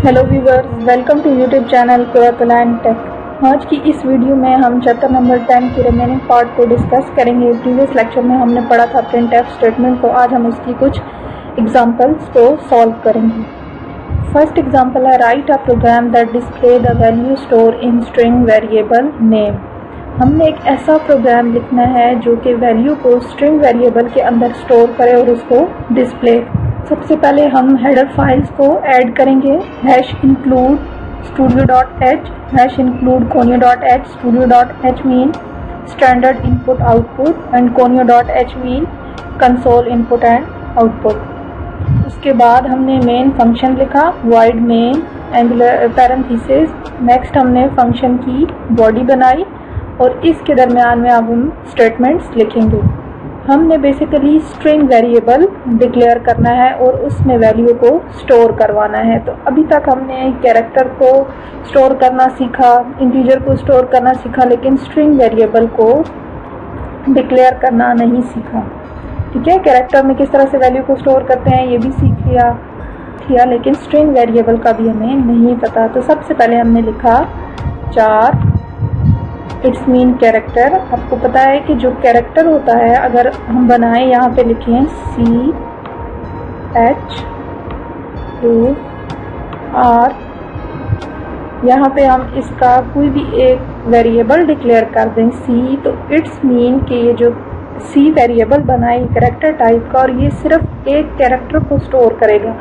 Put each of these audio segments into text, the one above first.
Hello viewers, welcome to YouTube channel Kuratula and tech. आज की इस वीडियो में हम चैप्टर नंबर 10 की रिमेनिंग पार्ट को डिस्कस करेंगे। प्रीवियस लेक्चर में हमने पढ़ा था प्रिंटफ स्टेटमेंट को। आज हम उसकी कुछ एग्जांपल्स को सॉल्व करेंगे। फर्स्ट एग्जांपल है write a program that display the value store in string variable name. हमने एक ऐसा प्रोग्राम लिखना है जो कि वैल्यू को स्ट्रिंग वेरिएबल के अंदर स्टोर करे और उसको डिस्प्ले। सबसे पहले हम हेडर फाइल्स को ऐड करेंगे। #include studio.h, #include conio.h, studio.h mean standard input output and conio.h mean console input and output। उसके बाद हमने मेन फंक्शन लिखा, void main angular parenthesis. Next हमने फंक्शन की बॉडी बनाई और इसके दरमियान में अब हम स्टेटमेंट्स लिखेंगे। हमने बेसिकली स्ट्रिंग वेरिएबल डिक्लेयर करना है और उसमें वैल्यू को स्टोर करवाना है। तो अभी तक हमने कैरेक्टर को स्टोर करना सीखा, इंटीजर को स्टोर करना सीखा, लेकिन स्ट्रिंग वेरिएबल को डिक्लेयर करना नहीं सीखा। ठीक है, कैरेक्टर में किस तरह से वैल्यू को स्टोर करते हैं ये भी सीख लिया, लेकिन स्ट्रिंग वेरिएबल का भी हमें नहीं पता। तो सबसे पहले हमने लिखा चार इट्स मीन कैरेक्टर। आपको पता है कि जो कैरेक्टर होता है अगर हम बनाएं, यहाँ पे लिखें CHAR, यहाँ पे हम इसका कोई भी एक वेरिएबल डिक्लेयर कर दें C, तो इट्स मीन कि ये जो C वेरिएबल बनाए कैरेक्टर टाइप का और ये सिर्फ एक कैरेक्टर को स्टोर करेगा।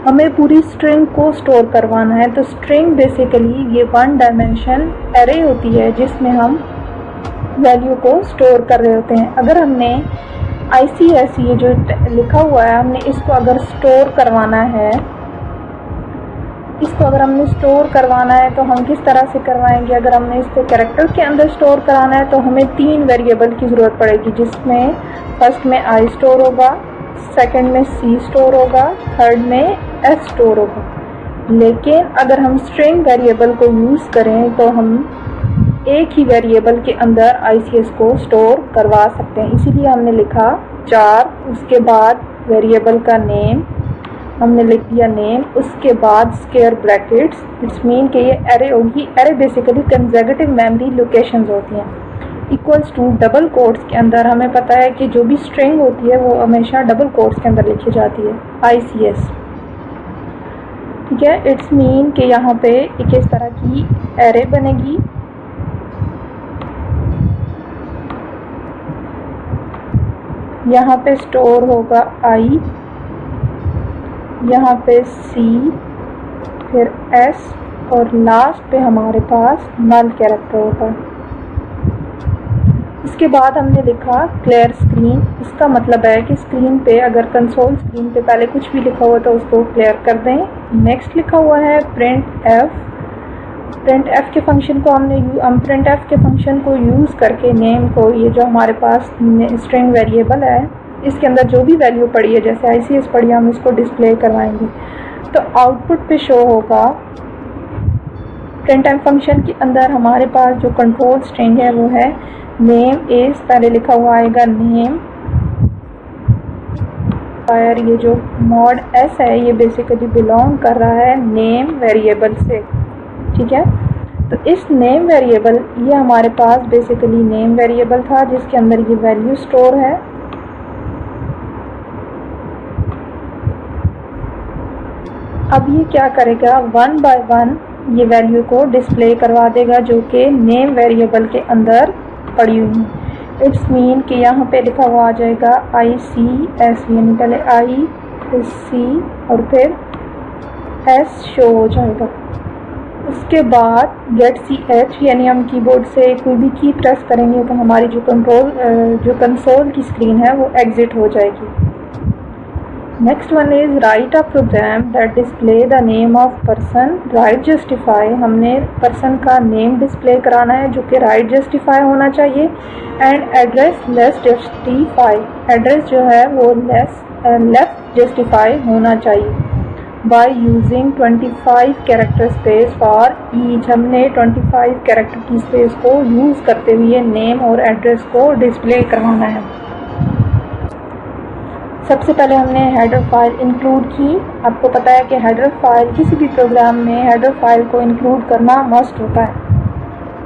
हमें पूरी स्ट्रिंग को स्टोर करवाना है। तो स्ट्रिंग बेसिकली ये 1 डायमेंशन एरे होती है जिसमें हम वैल्यू को स्टोर कर रहे होते हैं। अगर हमने ICS ये जो लिखा हुआ है, हमने इसको अगर स्टोर करवाना है, तो हम किस तरह से करवाएंगे। अगर हमने इसको कैरेक्टर के अंदर स्टोर कराना है तो हमें 3 वेरिएबल की ज़रूरत पड़ेगी, जिसमें फर्स्ट में I स्टोर होगा, सेकंड में C स्टोर होगा, थर्ड में S स्टोर होगा। लेकिन अगर हम स्ट्रिंग वेरिएबल को यूज़ करें तो हम एक ही वेरिएबल के अंदर ICS को स्टोर करवा सकते हैं। इसीलिए हमने लिखा 4, उसके बाद वेरिएबल का नेम हमने लिख दिया नेम, उसके बाद स्क्वायर ब्रैकेट्स। इट्स मीन कि ये एरे होगी। Array basically consecutive memory locations होती हैं। इक्वल्स टू डबल कोट्स के अंदर हमें पता है कि जो भी स्ट्रिंग होती है वो हमेशा डबल कोट्स के अंदर लिखी जाती है, ICS। ठीक है, इट्स मीन कि यहाँ पे एक इस तरह की एरे बनेगी। यहाँ पे स्टोर होगा I, यहाँ पे C, फिर S और लास्ट पे हमारे पास नल कैरेक्टर होगा। इसके बाद हमने लिखा क्लियर स्क्रीन। इसका मतलब है कि स्क्रीन पे अगर कंसोल स्क्रीन पे पहले कुछ भी लिखा हुआ तो उसको क्लियर कर दें। नेक्स्ट लिखा हुआ है प्रिंट एफ के फंक्शन को हम प्रिंट एफ के फंक्शन को यूज़ करके नेम को, ये जो हमारे पास स्ट्रिंग वेरिएबल है, इसके अंदर जो भी वैल्यू पड़ी है, जैसे ICS पड़ी है, हम इसको डिस्प्ले करवाएंगे। तो आउटपुट पे शो होगा। प्रिंट एफ फंक्शन के अंदर हमारे पास जो कंट्रोल स्ट्रिंग है वो है नेम इज, पहले लिखा हुआ आएगा नेम। और ये जो मॉड S है ये बेसिकली बिलोंग कर रहा है नेम वेरिएबल से। ठीक है, तो इस नेम वेरिएबल, ये हमारे पास बेसिकली नेम वेरिएबल था जिसके अंदर ये वैल्यू स्टोर है। अब ये क्या करेगा, 1 बाय 1 ये वैल्यू को डिस्प्ले करवा देगा जो कि नेम वेरिएबल के अंदर पड़ी हुई है। इट्स मीन कि यहाँ पे लिखा हुआ आ जाएगा ICS, यानी पहले I फिर C और फिर S शो हो जाएगा। उसके बाद गेट CH, यानी हम कीबोर्ड से कोई भी की प्रेस करेंगे तो हमारी जो कंसोल की स्क्रीन है वो एग्जिट हो जाएगी। Next one is write a program that display the name of person right justify. हमने पर्सन का नेम डिस्प्ले कराना है जो कि राइट जस्टिफाई होना चाहिए। And address less justify, address जो है वो लेफ्ट जस्टिफाई होना चाहिए। By using 25 character space for each, हमने 25 कैरेक्टर की स्पेस को यूज़ करते हुए नेम और एड्रेस को डिस्प्ले करवाना है। सबसे पहले हमने हेडर फाइल इंक्लूड की। आपको पता है कि हेडर फाइल किसी भी प्रोग्राम में हेडर फाइल को इंक्लूड करना मस्ट होता है।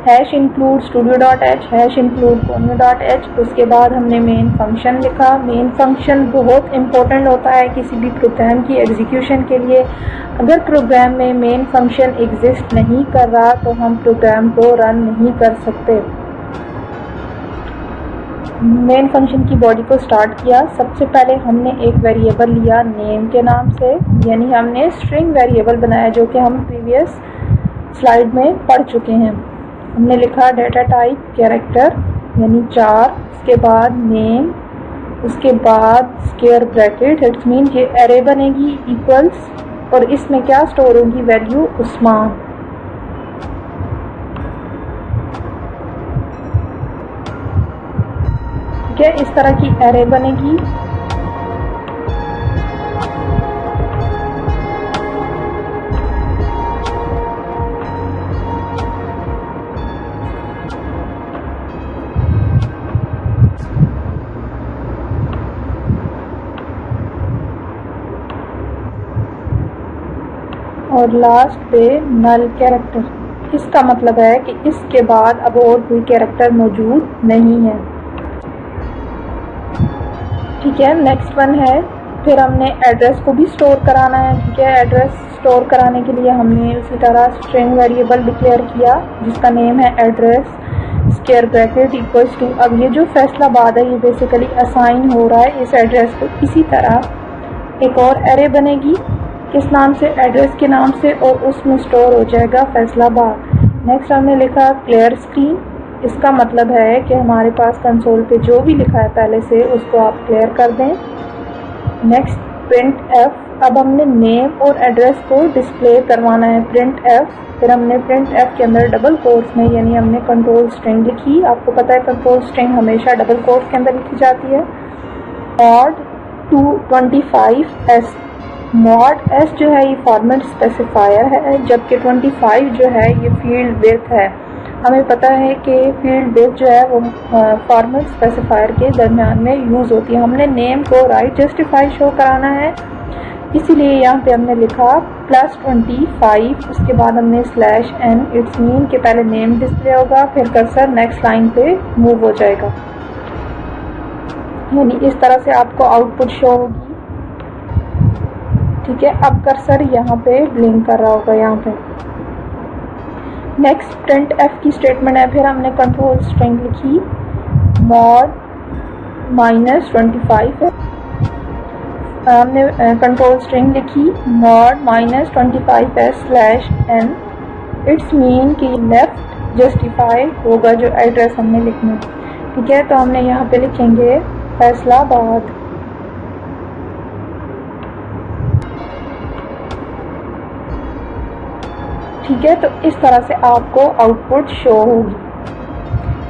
Hash include studio.h, hash include conio.h। उसके बाद हमने मेन फंक्शन लिखा। मेन फंक्शन बहुत इंपॉर्टेंट होता है किसी भी प्रोग्राम की एग्जीक्यूशन के लिए। अगर प्रोग्राम में मेन फंक्शन एग्जिस्ट नहीं कर रहा तो हम प्रोग्राम को रन नहीं कर सकते। मेन फंक्शन की बॉडी को स्टार्ट किया। सबसे पहले हमने एक वेरिएबल लिया नेम के नाम से, यानी हमने स्ट्रिंग वेरिएबल बनाया जो कि हम प्रीवियस स्लाइड में पढ़ चुके हैं। हमने लिखा डेटा टाइप कैरेक्टर यानी 4, उसके बाद नेम, उसके बाद स्क्वायर ब्रैकेट, इट्स मीन ये एरे बनेगी इक्वल्स, और इसमें क्या स्टोर होगी वैल्यू उस्मान। ठीक है, इस तरह की एरे बनेगी। और लास्ट पे नल कैरेक्टर। इसका मतलब है कि इसके बाद अब और कोई कैरेक्टर मौजूद नहीं है। ठीक है, नेक्स्ट वन है, फिर हमने एड्रेस को भी स्टोर कराना है। ठीक है, एड्रेस स्टोर कराने के लिए हमने उसी तरह स्ट्रिंग वेरिएबल डिक्लेयर किया जिसका नेम है address, square bracket equals to. अब ये जो फैसलाबाद है ये बेसिकली असाइन हो रहा है इस एड्रेस को। इसी तरह एक और एरे बनेगी किस नाम से, एड्रेस के नाम से, और उसमें स्टोर हो जाएगा फैसलाबाद। नेक्स्ट हमने लिखा क्लियर स्क्रीन। इसका मतलब है कि हमारे पास कंसोल पे जो भी लिखा है पहले से उसको आप क्लियर कर दें। Next print F. अब हमने नेम और एड्रेस को डिस्प्ले करवाना है, प्रिंट एफ। फिर हमने प्रिंट एफ के अंदर डबल कोट्स में यानी हमने कंट्रोल स्ट्रिंग लिखी। आपको पता है कंट्रोल स्ट्रिंग हमेशा डबल कोट्स के अंदर लिखी जाती है। Mod 225s। मॉड एस जो है ये फॉर्मेट स्पेसिफायर है, जबकि 25 जो है ये फील्ड विड्थ है। हमें पता है कि फील्ड विड्थ जो है वो फॉर्मेट स्पेसिफायर के दरमियान में यूज़ होती है। हमने नेम को राइट जस्टिफाई शो कराना है, इसीलिए यहाँ पे हमने लिखा +25। उसके बाद हमने /n। इट्स मीन के पहले नेम डिस्प्ले होगा, फिर कर्सर नेक्स्ट लाइन पे मूव हो जाएगा, यानी इस तरह से आपको आउटपुट शो होगी। ठीक है, अब कर्सर यहाँ पे ब्लिंक कर रहा होगा यहाँ पे। नेक्स्ट प्रिंट एफ की स्टेटमेंट है, फिर हमने कंट्रोल स्ट्रिंग लिखी, मॉड -25 है। हमने कंट्रोल स्ट्रिंग लिखी मॉड -25s/n। इट्स मीन कि लेफ्ट जस्टिफाई होगा जो एड्रेस हमने लिखना। ठीक है, तो हमने यहाँ पे लिखेंगे फैसलाबाद। ठीक है, तो इस तरह से आपको आउटपुट शो होगी।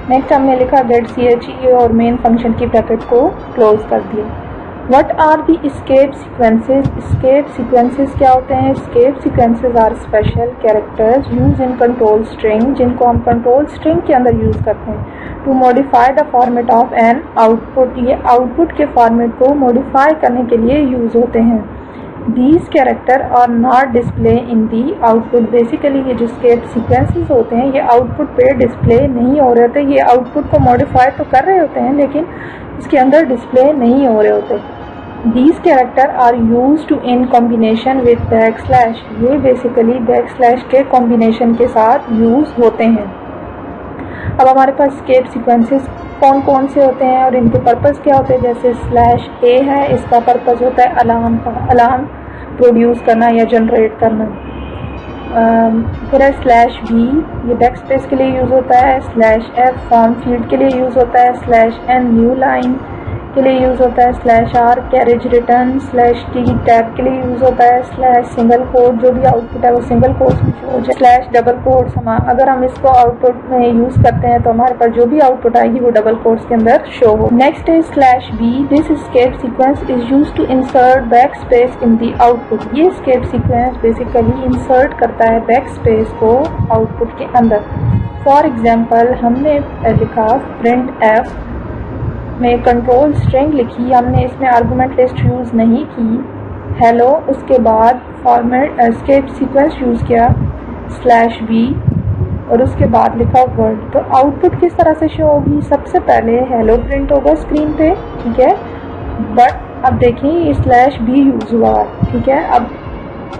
नेक्स्ट हमने लिखा गेट चे और मेन फंक्शन की ब्रैकेट को क्लोज कर दिया। What are the escape sequences. Escape sequences क्या होते हैं? Escape sequences are special characters use in control string, जिनको हम कंट्रोल स्ट्रिंग के अंदर यूज करते हैं to modify the format of an output. ये आउटपुट के फॉर्मेट को मॉडिफाई करने के लिए यूज होते हैं। These characters are not display in the output। Basically ये जो escape sequences होते हैं ये आउटपुट पे डिस्प्ले नहीं हो रहे होते। ये आउटपुट को मॉडिफाई तो कर रहे होते हैं लेकिन इसके अंदर डिस्प्ले नहीं हो रहे होते। These characters are used to in combination with backslash. ये बेसिकली बैकस्लैश के कॉम्बिनेशन के साथ यूज होते हैं। अब हमारे पास escape sequences कौन कौन से होते हैं और इनके पर्पस क्या होते हैं? जैसे /a है, इसका पर्पस होता है अलार्म का, अलार्म प्रोड्यूस करना या जनरेट करना। फिर है /b, ये बैक स्पेस के लिए यूज़ होता है। /f फॉर्म फील्ड के लिए यूज़ होता है। /n न्यू लाइन के लिए यूज़ होता है। /r carriage return. /t tab के लिए यूज़ होता है। सिंगल कोड जो भी आउटपुट है वो सिंगल कोड में शो हो जाए। डबल कोड्स अगर हम इसको आउटपुट में यूज़ करते हैं तो हमारे पास जो भी आउटपुट आएगी वो डबल कोड्स के अंदर शो हो। नेक्स्ट है /b। This escape sequence is used to insert back space in the output. ये एस्केप सीक्वेंस बेसिकली इंसर्ट करता है बैक स्पेस को आउटपुट के अंदर। फॉर एग्जाम्पल हमने लिखा प्रिंट एफ में कंट्रोल स्ट्रिंग लिखी, हमने इसमें आर्गुमेंट लिस्ट यूज़ नहीं की, हेलो, उसके बाद फॉर्मेट एस्केप सीक्वेंस यूज़ किया /b और उसके बाद लिखा वर्ड। तो आउटपुट किस तरह से शो होगी? सबसे पहले हेलो प्रिंट होगा स्क्रीन पे, ठीक है, बट अब देखिए /b यूज़ हुआ है, ठीक है। अब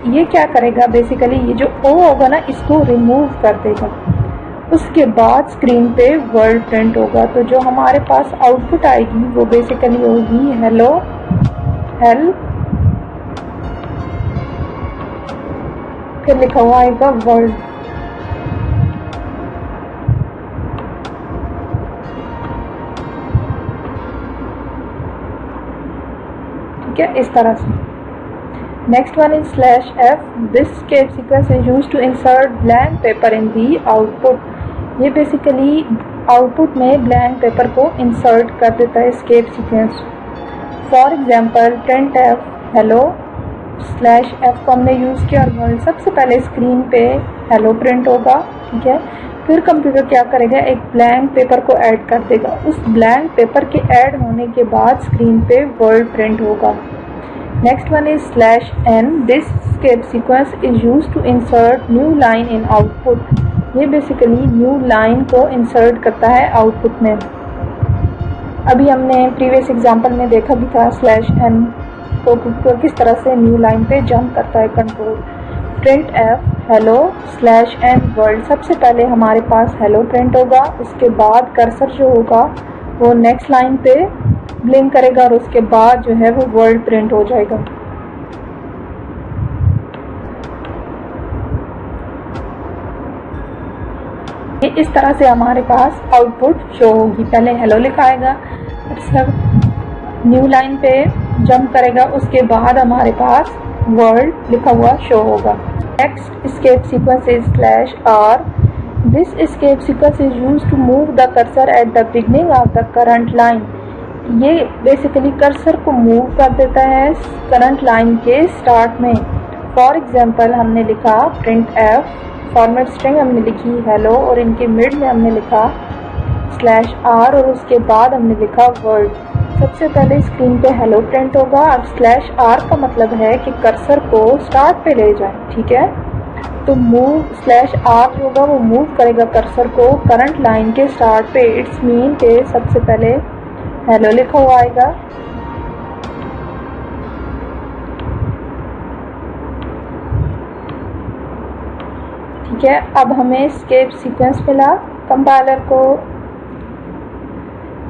ये क्या करेगा, बेसिकली ये जो ओ होगा ना, इसको रिमूव कर देगा। उसके बाद स्क्रीन पे वर्ड प्रिंट होगा। तो जो हमारे पास आउटपुट आएगी वो बेसिकली होगी हेलो, हेल्प, फिर लिखा हुआ आएगा वर्ड। ठीक है, इस तरह से। Next one is /f, this escape sequence is used to insert blank paper in the output. ये बेसिकली आउटपुट में ब्लैंक पेपर को इंसर्ट कर देता है escape sequence. For example printf hello /f को हमने यूज़ किया और वर्ड। सबसे पहले स्क्रीन पे हेलो प्रिंट होगा, ठीक है, फिर कंप्यूटर क्या करेगा, एक ब्लैंक पेपर को ऐड कर देगा। उस ब्लैंक पेपर के ऐड होने के बाद स्क्रीन पे वर्ड प्रिंट होगा। Next one is /n, this escape sequence is used to insert new line in output. ये बेसिकली न्यू लाइन को इंसर्ट करता है आउटपुट में। अभी हमने प्रीवियस एग्जांपल में देखा भी था /n तो किस तरह से न्यू लाइन पे जंप करता है control. printf hello /n word, सबसे पहले हमारे पास हेलो प्रिंट होगा, उसके बाद कर्सर जो होगा वो नेक्स्ट लाइन पे ब्लिंक करेगा और उसके बाद जो है वो वर्ड प्रिंट हो जाएगा। इस तरह से हमारे पास आउटपुट शो होगी। पहले हेलो लिखाएगा, मतलब न्यू लाइन पे जंप करेगा, उसके बाद हमारे पास वर्ड लिखा हुआ शो होगा। Next escape sequence is /r, this escape sequence is used to move the cursor at the beginning of the current line. ये बेसिकली कर्सर को मूव कर देता है करंट लाइन के स्टार्ट में। फॉर एग्जांपल हमने लिखा printf, फॉर्मेट स्ट्रिंग हमने लिखी हेलो और इनके मिड में हमने लिखा /r और उसके बाद हमने लिखा वर्ड। सबसे पहले स्क्रीन पे हेलो प्रिंट होगा। अब /r का मतलब है कि कर्सर को स्टार्ट पे ले जाए, ठीक है। तो मूव /r जो होगा वो मूव करेगा कर्सर को करंट लाइन के स्टार्ट पे। इट्स मीन के सबसे पहले हेलो लिखा हुआ आएगा, ठीक है। अब हमें एस्केप सीक्वेंस मिला कंपाइलर को,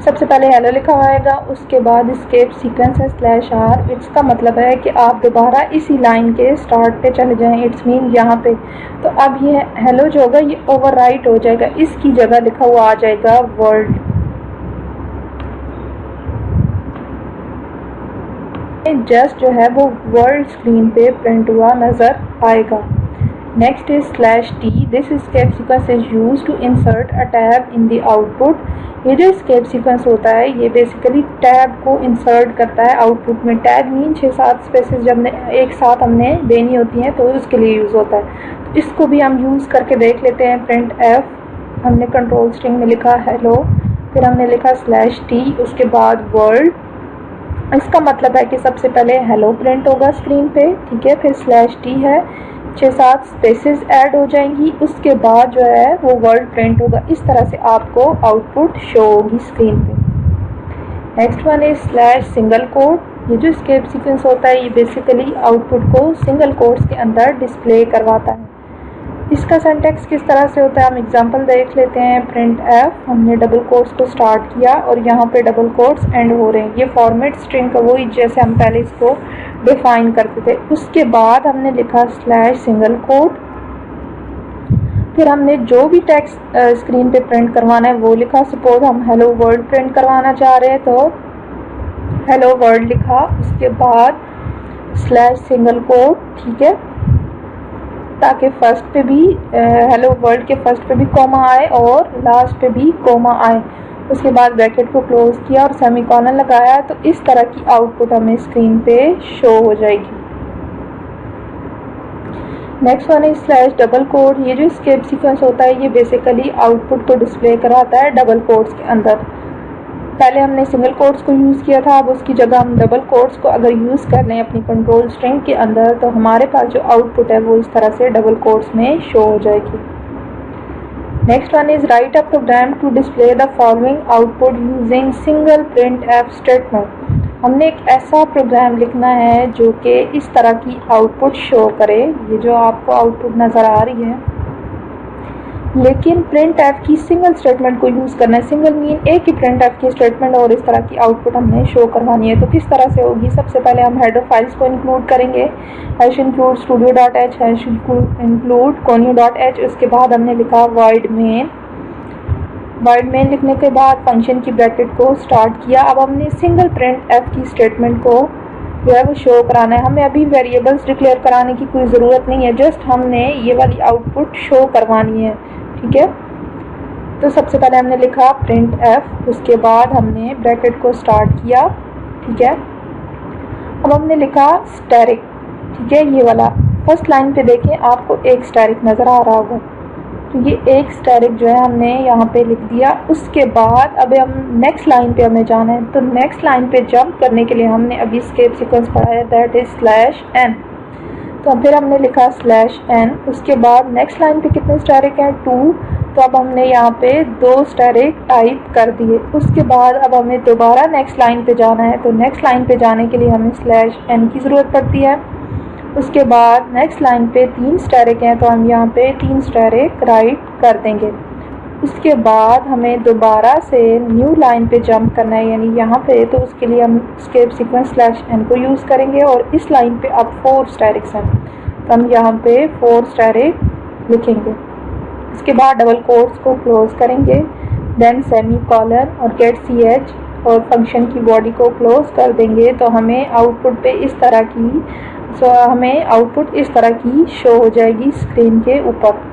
सबसे पहले हेलो लिखा हुआ आएगा, उसके बाद एस्केप सीक्वेंस है /r। इसका मतलब है कि आप दोबारा इसी लाइन के स्टार्ट पे चले जाएं, इट्स मीन यहाँ पे। तो अब ये हेलो जो होगा ये ओवरराइट हो जाएगा, इसकी जगह लिखा हुआ आ जाएगा वर्ड। जस्ट जो है वो वर्ड स्क्रीन पे प्रिंट हुआ नजर आएगा। Next is /t, this escape sequence is used to insert a tab in the output. ये जो एस्केप सीक्वेंस होता है ये बेसिकली टैब को इंसर्ट करता है आउटपुट में। टैब मीन 6-7 स्पेसेस जब एक साथ हमने देनी होती हैं तो उसके लिए यूज़ होता है। तो इसको भी हम यूज़ करके देख लेते हैं। printf हमने कंट्रोल स्ट्रिंग में लिखा हेलो, फिर हमने लिखा /t, उसके बाद वर्ड। इसका मतलब है कि सबसे पहले हेलो प्रिंट होगा स्क्रीन पे, ठीक है, फिर /t है, 6-7 स्पेसेस ऐड हो जाएंगी, उसके बाद जो है वो वर्ड प्रिंट होगा। इस तरह से आपको आउटपुट शो होगी स्क्रीन पे। Next one is /single quote. ये जो एस्केप सीक्वेंस होता है ये बेसिकली आउटपुट को सिंगल कोट्स के अंदर डिस्प्ले करवाता है। इसका सिंटैक्स किस तरह से होता है हम एग्जांपल देख लेते हैं। printf, हमने डबल कोट्स को स्टार्ट किया और यहाँ पे डबल कोट्स एंड हो रहे हैं। ये फॉर्मेट स्ट्रिंग का वही जैसे हम पहले इसको डिफाइन करते थे। उसके बाद हमने लिखा /सिंगल कोट, फिर हमने जो भी टेक्स्ट स्क्रीन पे प्रिंट करवाना है वो लिखा। सपोज हम हेलो वर्ल्ड प्रिंट करवाना चाह रहे हैं तो हेलो वर्ल्ड लिखा, उसके बाद /सिंगल कोट, ठीक है, ताकि फर्स्ट पे भी हेलो वर्ल्ड के फर्स्ट पे भी कोमा आए और लास्ट पे भी कोमा आए। उसके बाद ब्रैकेट को क्लोज किया और सेमीकोलन लगाया, तो इस तरह की आउटपुट हमें स्क्रीन पे शो हो जाएगी। Next one is /double quote. ये जो एस्केप सीक्वेंस होता है ये बेसिकली आउटपुट को डिस्प्ले कराता है डबल कोट्स के अंदर। पहले हमने सिंगल कोट्स को यूज़ किया था, अब उसकी जगह हम डबल कोट्स को अगर यूज़ कर लें अपनी कंट्रोल स्ट्रिंग के अंदर तो हमारे पास जो आउटपुट है वो इस तरह से डबल कोट्स में शो हो जाएगी। Next one is write a program to display the following output using single printf statement. हमने एक ऐसा प्रोग्राम लिखना है जो कि इस तरह की आउटपुट शो करे। ये जो आपको आउटपुट नज़र आ रही है, लेकिन प्रिंट एफ की सिंगल स्टेटमेंट को यूज़ करना है। सिंगल मीन एक ही प्रिंट एफ की स्टेटमेंट और इस तरह की आउटपुट हमने शो करवानी है। तो किस तरह से होगी? सबसे पहले हम हेडर फाइल्स को इंक्लूड करेंगे, #include studio.h, #include conio.h। उसके बाद हमने लिखा void main। void main लिखने के बाद फंक्शन की ब्रैकेट को स्टार्ट किया। अब हमने सिंगल प्रिंट एफ की स्टेटमेंट को जो है वो शो कराना है। हमें अभी वेरिएबल्स डिक्लेयर कराने की कोई ज़रूरत नहीं है, जस्ट हमने ये वाली आउटपुट शो करवानी है। ठीक है, तो सबसे पहले हमने लिखा प्रिंट एफ, उसके बाद हमने ब्रैकेट को स्टार्ट किया। ठीक है, अब हमने लिखा स्टैरिक। ठीक है, ये वाला फर्स्ट लाइन पे देखें, आपको एक स्टैरिक नज़र आ रहा होगा, तो ये एक स्टैरिक जो है हमने यहाँ पे लिख दिया। उसके बाद अब हम नेक्स्ट लाइन पे हमें जाना है, तो नेक्स्ट लाइन पे जंप करने के लिए हमने अभी स्केप सीक्वेंस पढ़ा है, दैट इज /n। तो फिर हमने लिखा /n। उसके बाद नेक्स्ट लाइन पे कितने स्टैरिक हैं? 2। तो अब हमने यहाँ पे 2 स्टैरिक टाइप कर दिए। उसके बाद अब हमें दोबारा नेक्स्ट लाइन पे जाना है, तो नेक्स्ट लाइन पे जाने के लिए हमें /n की ज़रूरत पड़ती है। उसके बाद नेक्स्ट लाइन पे 3 स्टैरिक हैं, तो हम यहाँ पे 3 स्टैरिक राइट कर देंगे। उसके बाद हमें दोबारा से न्यू लाइन पे जंप करना है, यानी यहाँ पे, तो उसके लिए हम स्केप सीक्वेंस /n को यूज़ करेंगे। और इस लाइन पे अब 4 स्टैरिक्स हैं, तो हम यहाँ पे 4 स्टैरिक लिखेंगे। उसके बाद डबल कोट्स को क्लोज करेंगे, देन सेमी कॉलन और गेट ch और फंक्शन की बॉडी को क्लोज कर देंगे। तो हमें आउटपुट पे इस तरह की हमें आउटपुट इस तरह की शो हो जाएगी स्क्रीन के ऊपर।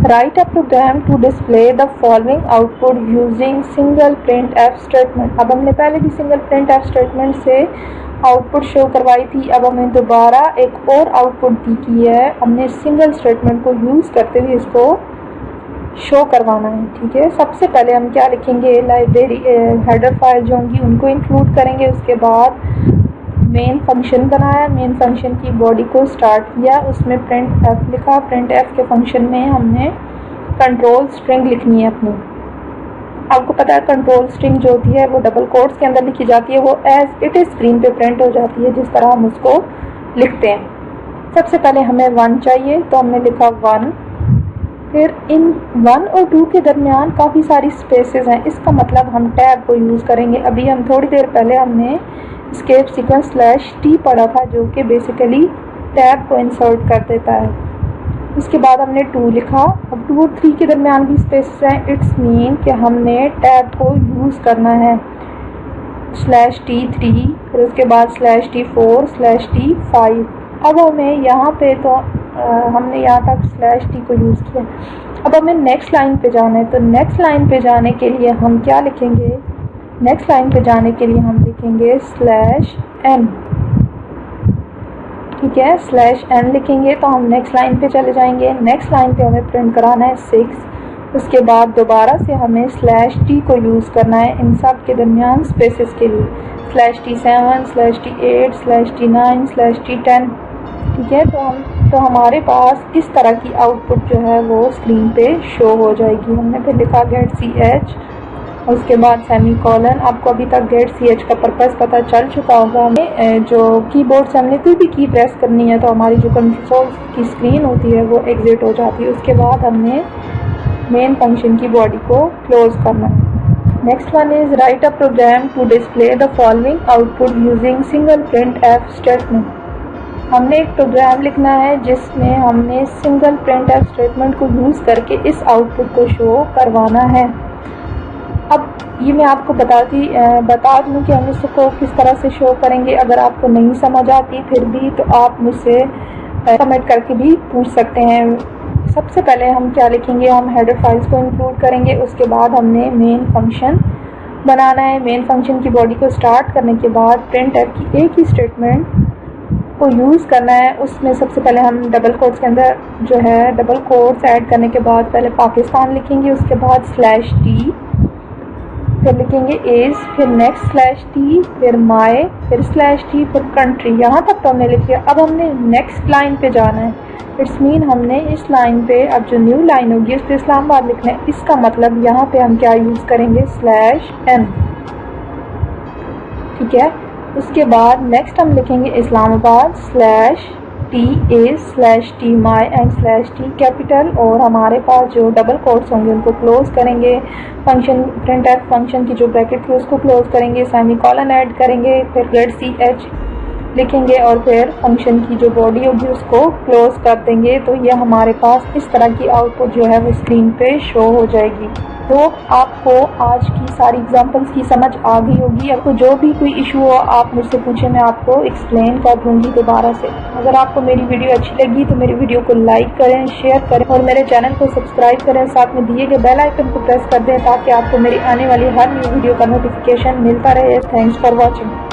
Write a program to display the following output using single printf statement. अब हमने पहले भी सिंगल प्रिंट एफ स्टेटमेंट से आउटपुट शो करवाई थी, अब हमें दोबारा एक और आउटपुट दी की है। हमने सिंगल स्टेटमेंट को यूज़ करते हुए इसको शो करवाना है। ठीक है, सबसे पहले हम क्या लिखेंगे? लाइब्रेरी हेडर फाइल जो होंगी उनको इंक्लूड करेंगे। उसके बाद मेन फंक्शन बनाया, मेन फंक्शन की बॉडी को स्टार्ट किया, उसमें प्रिंट एफ लिखा। प्रिंट एफ के फंक्शन में हमने कंट्रोल स्ट्रिंग लिखनी है अपनी। आपको पता है कंट्रोल स्ट्रिंग जो होती है वो डबल कोट्स के अंदर लिखी जाती है, वो एज इट इज स्क्रीन पे प्रिंट हो जाती है जिस तरह हम उसको लिखते हैं। सबसे पहले हमें 1 चाहिए, तो हमने लिखा 1। फिर इन 1 और 2 के दरमियान काफ़ी सारी स्पेसेस हैं, इसका मतलब हम टैब को यूज़ करेंगे। अभी हम थोड़ी देर पहले हमने स्केप सीक्वेंस /t पढ़ा था जो कि बेसिकली टैब को इंसर्ट कर देता है। उसके बाद हमने 2 लिखा। अब 2 और 3 के दरमियान भी स्पेसेस हैं, इट्स मीन कि हमने टैब को यूज़ करना है। /t3, फिर उसके बाद /t4, /t5। अब हमें यहाँ पे तो हमने यहाँ तक /t को यूज़ किया। अब हमें नेक्स्ट लाइन पे जाना है, तो नेक्स्ट लाइन पे जाने के लिए हम क्या लिखेंगे? नेक्स्ट लाइन पे जाने के लिए हम लिखेंगे /n। ठीक है, /n लिखेंगे तो हम नेक्स्ट लाइन पे चले जाएंगे। नेक्स्ट लाइन पे हमें प्रिंट कराना है 6। उसके बाद दोबारा से हमें /t को यूज़ करना है इन सब के दरमियान स्पेसेस के लिए, /t7, /t8, /t9, /t10। ठीक है, तो हमारे पास इस तरह की आउटपुट जो है वो स्क्रीन पे शो हो जाएगी। हमने फिर लिखा गेट ch, उसके बाद सेमी कॉलन। आपको अभी तक गेट ch का पर्पस पता चल चुका होगा। हमें जो कीबोर्ड से हमने कोई भी की प्रेस करनी है तो हमारी जो कंसोल की स्क्रीन होती है वो एग्जिट हो जाती है। उसके बाद हमने मेन फंक्शन की बॉडी को क्लोज करना है। Next one is write a program to display the following output using single printf statement. हमने एक प्रोग्राम लिखना है जिसमें हमने सिंगल प्रिंट एफ स्टेटमेंट को यूज़ करके इस आउटपुट को शो करवाना है। अब ये मैं आपको बता दूँ कि हम इसको किस तरह से शो करेंगे। अगर आपको नहीं समझ आती फिर भी तो आप मुझसे कमेंट करके भी पूछ सकते हैं। सबसे पहले हम क्या लिखेंगे? हम हेडर फाइल्स को इंक्लूड करेंगे। उसके बाद हमने मेन फंक्शन बनाना है। मेन फंक्शन की बॉडी को स्टार्ट करने के बाद प्रिंट एफ की एक ही स्टेटमेंट को यूज़ करना है। उसमें सबसे पहले हम डबल कोट्स के अंदर जो है डबल कोट्स ऐड करने के बाद पहले पाकिस्तान लिखेंगे, उसके बाद /t, फिर लिखेंगे एज, फिर नेक्स्ट स्लैश टी, फिर माई, फिर स्लैश टी, फिर कंट्री। यहाँ तक तो हमने लिख लिया। अब हमने नेक्स्ट लाइन पे जाना है। इट्स मीन हमने इस लाइन पे अब जो न्यू लाइन होगी उस पर इस्लामाबाद लिखना है। इसका मतलब यहाँ पे हम क्या यूज़ करेंगे, स्लैश एन। ठीक है। उसके बाद नेक्स्ट हम लिखेंगे Islamabad slash T A slash T my and slash T capital, और हमारे पास जो डबल कोट्स होंगे उनको क्लोज करेंगे। फंक्शन प्रिंटफ फंक्शन की जो ब्रैकेट थी उसको क्लोज करेंगे, सेमीकोलन ऐड करेंगे, फिर ग्रेड सी एच लिखेंगे और फिर फंक्शन की जो बॉडी होगी उसको क्लोज कर देंगे। तो ये हमारे पास इस तरह की आउटपुट जो है वो स्क्रीन पे शो हो जाएगी। तो आपको आज की सारी एग्जांपल्स की समझ आ गई होगी। आपको जो भी कोई इशू हो आप मुझसे पूछें, मैं आपको एक्सप्लेन कर दूंगी दोबारा से। अगर आपको मेरी वीडियो अच्छी लगी तो मेरी वीडियो को लाइक करें, शेयर करें और मेरे चैनल को सब्सक्राइब करें। साथ में दिए गए बेल आइकन को प्रेस कर दें ताकि आपको मेरी आने वाली हर न्यू वीडियो का नोटिफिकेशन मिलता रहे। Thanks for watching.